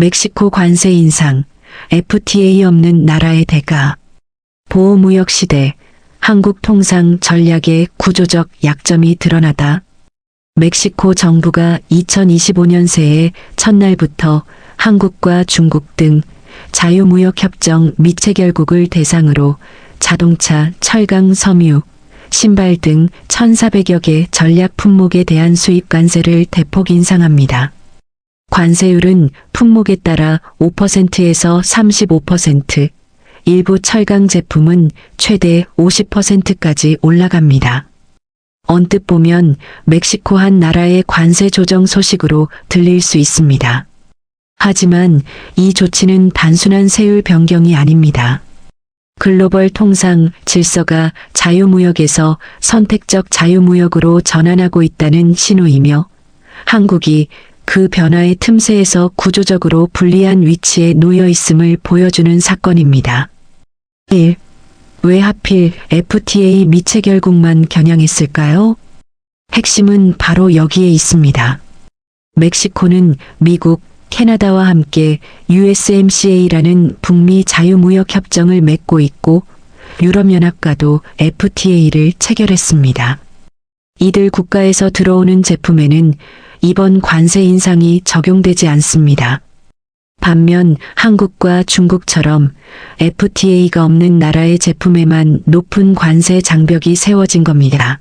멕시코 관세 인상, FTA 없는 나라의 대가. 보호무역 시대, 한국 통상 전략의 구조적 약점이 드러나다. 멕시코 정부가 2025년 새해 첫날부터 한국과 중국 등 자유무역협정 미체결국을 대상으로 자동차, 철강, 섬유, 신발 등 1,400여 개 전략 품목에 대한 수입 관세를 대폭 인상합니다. 관세율은 품목에 따라 5%에서 35%, 일부 철강 제품은 최대 50%까지 올라갑니다. 언뜻 보면 멕시코 한 나라의 관세 조정 소식으로 들릴 수 있습니다. 하지만 이 조치는 단순한 세율 변경이 아닙니다. 글로벌 통상 질서가 자유무역에서 선택적 자유무역으로 전환하고 있다는 신호이며 한국이 그 변화의 틈새에서 구조적으로 불리한 위치에 놓여 있음을 보여주는 사건입니다. 1. 왜 하필 FTA 미체결국만 겨냥했을까요? 핵심은 바로 여기에 있습니다. 멕시코는 미국, 캐나다와 함께 USMCA라는 북미 자유무역 협정을 맺고 있고 유럽연합과도 FTA를 체결했습니다. 이들 국가에서 들어오는 제품에는 이번 관세 인상이 적용되지 않습니다. 반면 한국과 중국처럼 FTA가 없는 나라의 제품에만 높은 관세 장벽이 세워진 겁니다.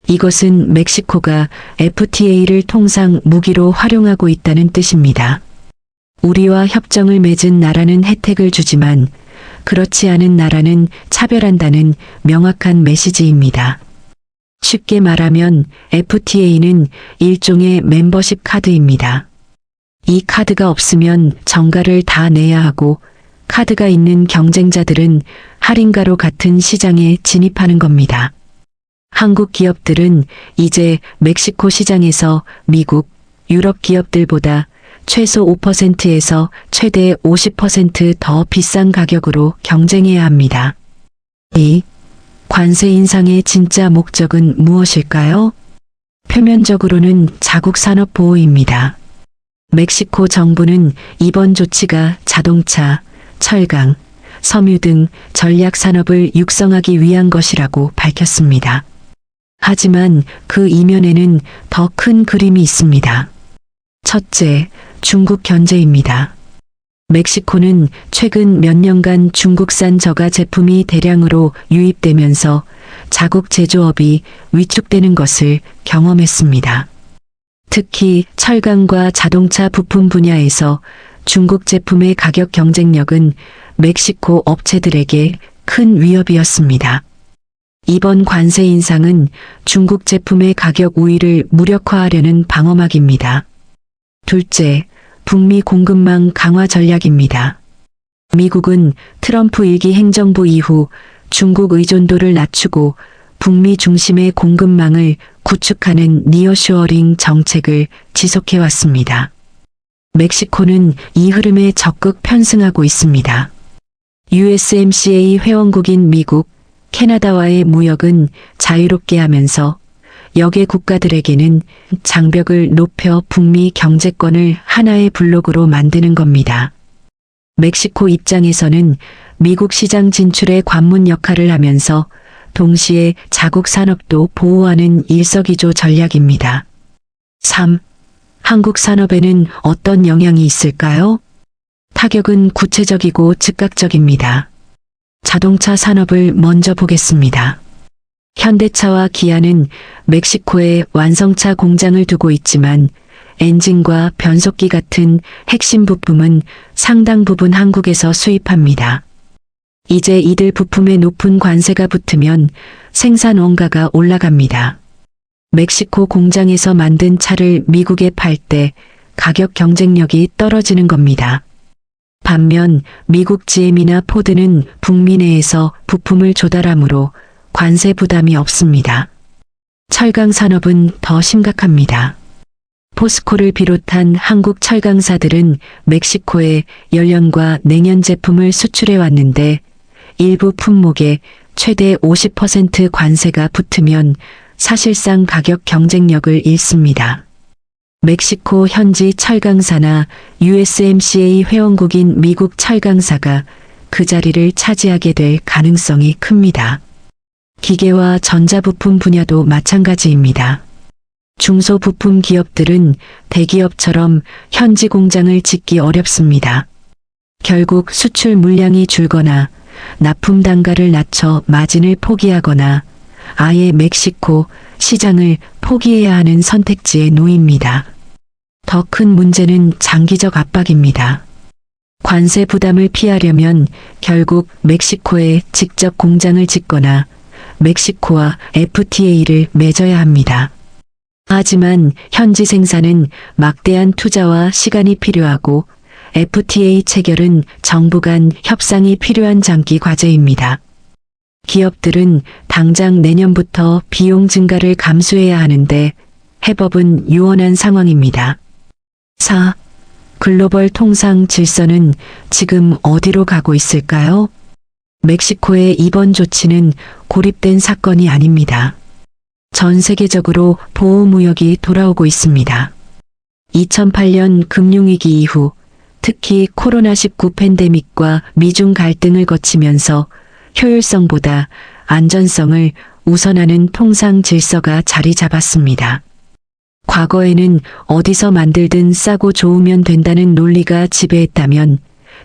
이것은 멕시코가 FTA를 통상 무기로 활용하고 있다는 뜻입니다. 우리와 협정을 맺은 나라는 혜택을 주지만 그렇지 않은 나라는 차별한다는 명확한 메시지입니다. 쉽게 말하면 FTA는 일종의 멤버십 카드입니다. 이 카드가 없으면 정가를 다 내야 하고 카드가 있는 경쟁자들은 할인가로 같은 시장에 진입하는 겁니다. 한국 기업들은 이제 멕시코 시장에서 미국, 유럽 기업들보다 최소 5%에서 최대 50% 비싼 가격으로 경쟁해야 합니다. 2. 관세 인상의 진짜 목적은 무엇일까요? 표면적으로는 자국 산업 보호입니다. 멕시코 정부는 이번 조치가 자동차, 철강, 섬유 등 전략 산업을 육성하기 위한 것이라고 밝혔습니다. 하지만 그 이면에는 더 큰 그림이 있습니다. 첫째, 중국 견제입니다. 멕시코는 최근 몇 년간 중국산 저가 제품이 대량으로 유입되면서 자국 제조업이 위축되는 것을 경험했습니다. 특히 철강과 자동차 부품 분야에서 중국 제품의 가격 경쟁력은 멕시코 업체들에게 큰 위협이었습니다. 이번 관세 인상은 중국 제품의 가격 우위를 무력화하려는 방어막입니다. 둘째, 북미 공급망 강화 전략입니다. 미국은 트럼프 1기 행정부 이후 중국 의존도를 낮추고 북미 중심의 공급망을 구축하는 니어쇼어링 정책을 지속해왔습니다. 멕시코는 이 흐름에 적극 편승하고 있습니다. USMCA 회원국인 미국, 캐나다와의 무역은 자유롭게 하면서 역의 국가들에게는 장벽을 높여 북미 경제권을 하나의 블록으로 만드는 겁니다. 멕시코 입장에서는 미국 시장 진출의 관문 역할을 하면서 동시에 자국 산업도 보호하는 일석이조 전략입니다. 3. 한국 산업에는 어떤 영향이 있을까요? 타격은 구체적이고 즉각적입니다. 자동차 산업을 먼저 보겠습니다. 현대차와 기아는 멕시코에 완성차 공장을 두고 있지만 엔진과 변속기 같은 핵심 부품은 상당 부분 한국에서 수입합니다. 이제 이들 부품에 높은 관세가 붙으면 생산 원가가 올라갑니다. 멕시코 공장에서 만든 차를 미국에 팔 때 가격 경쟁력이 떨어지는 겁니다. 반면 미국 GM이나 포드는 북미 내에서 부품을 조달하므로 관세 부담이 없습니다. 철강 산업은 더 심각합니다. 포스코를 비롯한 한국 철강사들은 멕시코에 연료과 냉연 제품을 수출해 왔는데 일부 품목에 최대 50% 관세가 붙으면 사실상 가격 경쟁력을 잃습니다. 멕시코 현지 철강사나 USMCA 회원국인 미국 철강사가 그 자리를 차지하게 될 가능성이 큽니다. 기계와 전자부품 분야도 마찬가지입니다. 중소부품 기업들은 대기업처럼 현지 공장을 짓기 어렵습니다. 결국 수출 물량이 줄거나 납품 단가를 낮춰 마진을 포기하거나 아예 멕시코 시장을 포기해야 하는 선택지에 놓입니다. 더 큰 문제는 장기적 압박입니다. 관세 부담을 피하려면 결국 멕시코에 직접 공장을 짓거나 멕시코와 FTA를 맺어야 합니다. 하지만 현지 생산은 막대한 투자와 시간이 필요하고 FTA 체결은 정부 간 협상이 필요한 장기 과제입니다. 기업들은 당장 내년부터 비용 증가를 감수해야 하는데 해법은 유연한 상황입니다. 4. 글로벌 통상 질서는 지금 어디로 가고 있을까요? 멕시코의 이번 조치는 고립된 사건이 아닙니다. 전 세계적으로 보호무역이 돌아오고 있습니다. 2008년 금융위기 이후 특히 코로나19 팬데믹과 미중 갈등을 거치면서 효율성보다 안전성을 우선하는 통상 질서가 자리 잡았습니다. 과거에는 어디서 만들든 싸고 좋으면 된다는 논리가 지배했다면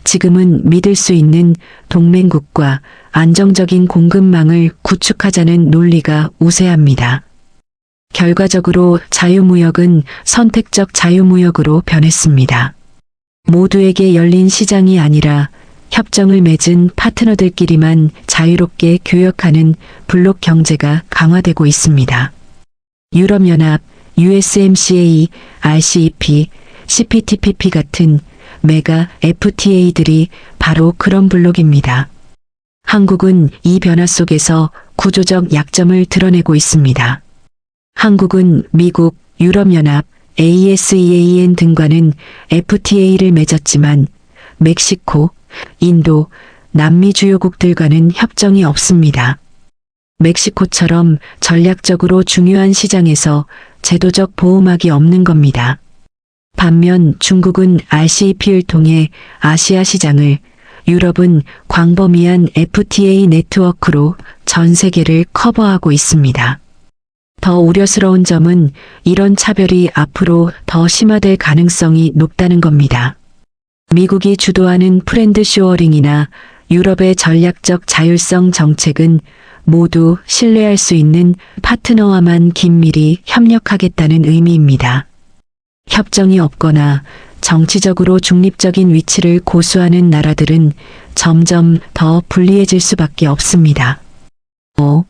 지금은 믿을 수 있는 동맹국과 안정적인 공급망을 구축하자는 논리가 우세합니다. 결과적으로 자유무역은 선택적 자유무역으로 변했습니다. 모두에게 열린 시장이 아니라 협정을 맺은 파트너들끼리만 자유롭게 교역하는 블록 경제가 강화되고 있습니다. 유럽연합, USMCA, RCEP, CPTPP 같은 메가 FTA들이 바로 그런 블록입니다. 한국은 이 변화 속에서 구조적 약점을 드러내고 있습니다. 한국은 미국, 유럽연합, ASEAN 등과는 FTA를 맺었지만 멕시코, 인도, 남미 주요국들과는 협정이 없습니다. 멕시코처럼 전략적으로 중요한 시장에서 제도적 보호막이 없는 겁니다. 반면 중국은 RCEP를 통해 아시아 시장을, 유럽은 광범위한 FTA 네트워크로 전 세계를 커버하고 있습니다. 더 우려스러운 점은 이런 차별이 앞으로 더 심화될 가능성이 높다는 겁니다. 미국이 주도하는 프렌드 쇼어링이나 유럽의 전략적 자율성 정책은 모두 신뢰할 수 있는 파트너와만 긴밀히 협력하겠다는 의미입니다. 협정이 없거나 정치적으로 중립적인 위치를 고수하는 나라들은 점점 더 불리해질 수밖에 없습니다. 5.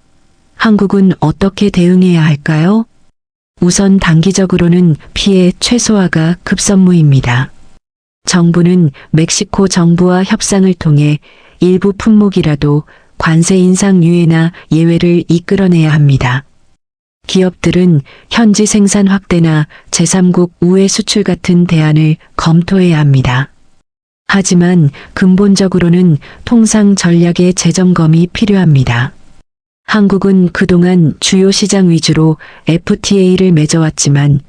한국은 어떻게 대응해야 할까요? 우선 단기적으로는 피해 최소화가 급선무입니다. 정부는 멕시코 정부와 협상을 통해 일부 품목이라도 관세 인상 유예나 예외를 이끌어내야 합니다. 기업들은 현지 생산 확대나 제3국 우회 수출 같은 대안을 검토해야 합니다. 하지만 근본적으로는 통상 전략의 재점검이 필요합니다. 한국은 그동안 주요 시장 위주로 FTA를 맺어왔지만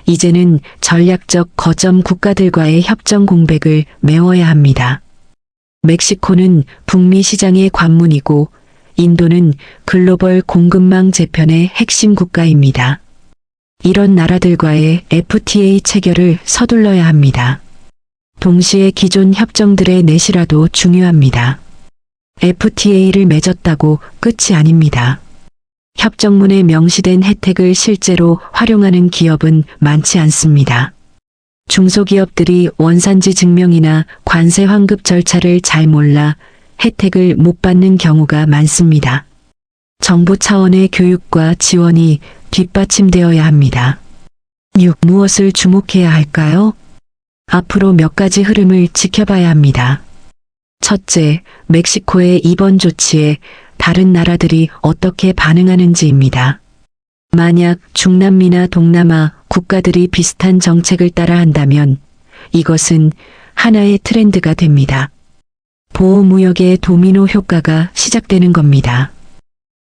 이제는 전략적 거점 국가들과의 협정 공백을 메워야 합니다. 멕시코는 북미 시장의 관문이고 인도는 글로벌 공급망 재편의 핵심 국가입니다. 이런 나라들과의 FTA 체결을 서둘러야 합니다. 동시에 기존 협정들의 내실화도 중요합니다. FTA를 맺었다고 끝이 아닙니다. 협정문에 명시된 혜택을 실제로 활용하는 기업은 많지 않습니다. 중소기업들이 원산지 증명이나 관세 환급 절차를 잘 몰라 혜택을 못 받는 경우가 많습니다. 정부 차원의 교육과 지원이 뒷받침되어야 합니다. 6. 무엇을 주목해야 할까요? 앞으로 몇 가지 흐름을 지켜봐야 합니다. 첫째, 멕시코의 이번 조치에 다른 나라들이 어떻게 반응하는지입니다. 만약 중남미나 동남아 국가들이 비슷한 정책을 따라 한다면 이것은 하나의 트렌드가 됩니다. 보호무역의 도미노 효과가 시작되는 겁니다.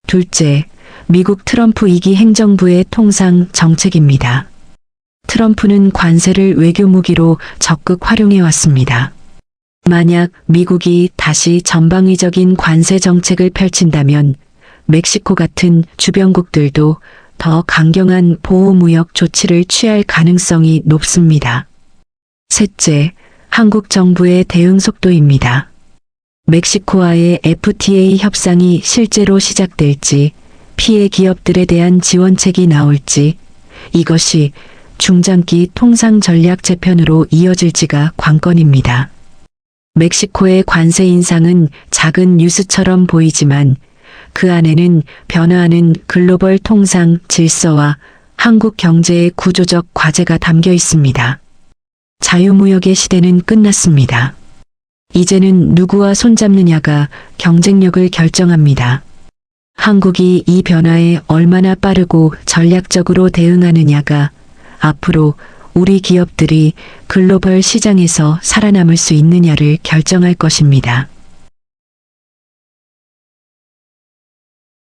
둘째, 미국 트럼프 2기 행정부의 통상 정책입니다. 트럼프는 관세를 외교 무기로 적극 활용해 왔습니다. 만약 미국이 다시 전방위적인 관세 정책을 펼친다면 멕시코 같은 주변국들도 더 강경한 보호무역 조치를 취할 가능성이 높습니다. 셋째, 한국 정부의 대응 속도입니다. 멕시코와의 FTA 협상이 실제로 시작될지, 피해 기업들에 대한 지원책이 나올지, 이것이 중장기 통상 전략 재편으로 이어질지가 관건입니다. 멕시코의 관세 인상은 작은 뉴스처럼 보이지만 그 안에는 변화하는 글로벌 통상 질서와 한국 경제의 구조적 과제가 담겨 있습니다. 자유무역의 시대는 끝났습니다. 이제는 누구와 손잡느냐가 경쟁력을 결정합니다. 한국이 이 변화에 얼마나 빠르고 전략적으로 대응하느냐가 앞으로 우리 기업들이 글로벌 시장에서 살아남을 수 있느냐를 결정할 것입니다.